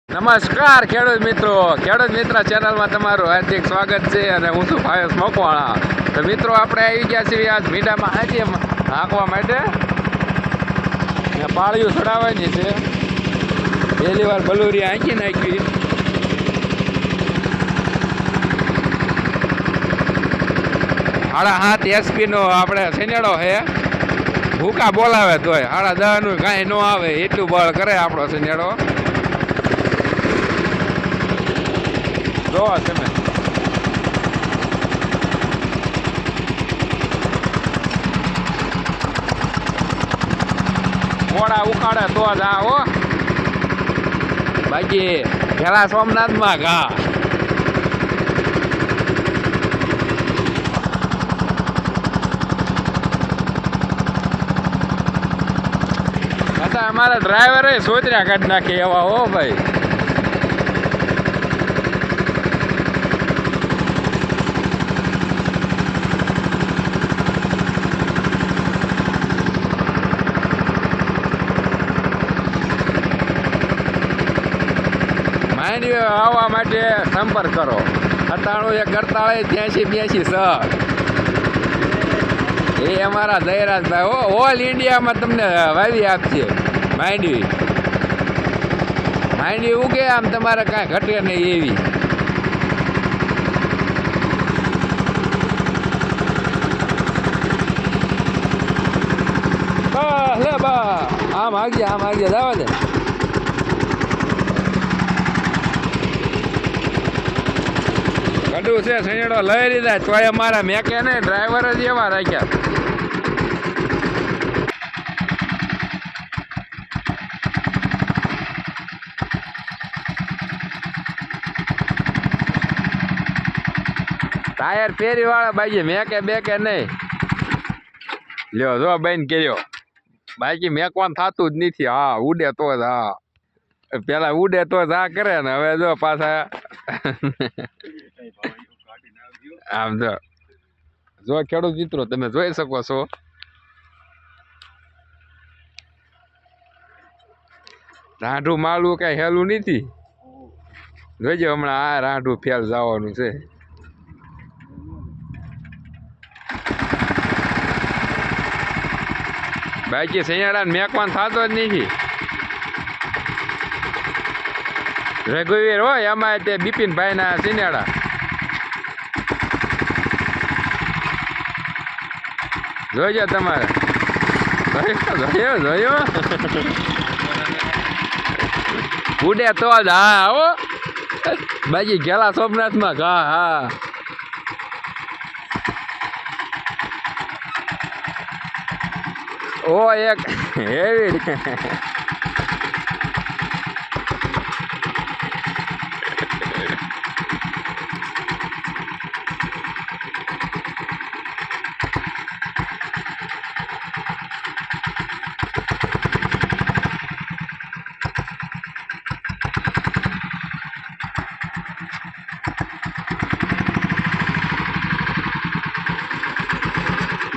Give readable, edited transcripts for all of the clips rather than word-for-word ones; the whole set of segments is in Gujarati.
નમસ્કાર ખેડૂત મિત્ર ચેનલમાં તમારું હાર્દિક સ્વાગત છે અને હું છું ભાવેશ મકવાણા. તો મિત્રો આપણે આવી ગયા છીએ આજ મીંડામાં હાંચી હાંકવા માટે. પાળીઓ ચડાવવાની છે. પહેલી વાર બલુરી હાંકી નાખી. .5 SP નો આપણે સનેડો છે. ભૂકા બોલાવે તોય 10.5 નું કાંઈ ન આવે એટલું બળ કરે આપણો સનેડો. જોવો તમે મોડા ઉકાળે તો જ હો. બાકી પેલા સોમનાથમાં ઘા. અમારા ડ્રાઈવરે સોતર્યા કાઢી નાખે એવા હો ભાઈ. માંડવી આવવા માટે સંપર્ક કરો 97 41 82 6. એ અમારા જયરાજભાઈ હો, ઓલ ઇન્ડિયામાં તમને વાવી આપશે. માંડવી ઉગે આમ તમારે કાંઈ ઘટે નહીં એવી. લે બા આમ આગજે જવા દે. ગડું છે સનેડો લઈ લીધા તોય અમારા મેકે ને ડ્રાઈવર જ એવા રાખ્યા. ટાયર ફેરી વાળા બાકી મેકે બેકે નહીં. લ્યો જો બેન કર્યો. બાકી મેકવાનું થતું જ નથી. હા ઉડે તો જ. હા પેલા ઉડે તો જ આ કરે ને હવે જો પાછા આમ જો ખેડૂત મિત્રો તમે જોઈ શકો છો. રાઢું માલવું કઈ હેલું નથી. જોઈજો હમણાં આ રાઢું ફેલ જવાનું છે. બાકી સૈયાડા મેકવાન થતો જ નથી. રઘુવીર હોય એમાં તે બિપિનભાઈ ના સિનેડા. જોઈજો તમારે. જોયો ઉડે તો જ. હા હો બાકી ગેલા સોમનાથમાં ઘા. હા ઓ એક એવી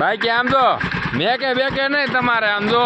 બાકી આમ જો મેકે બેકે નહીં તમારે. આમ જો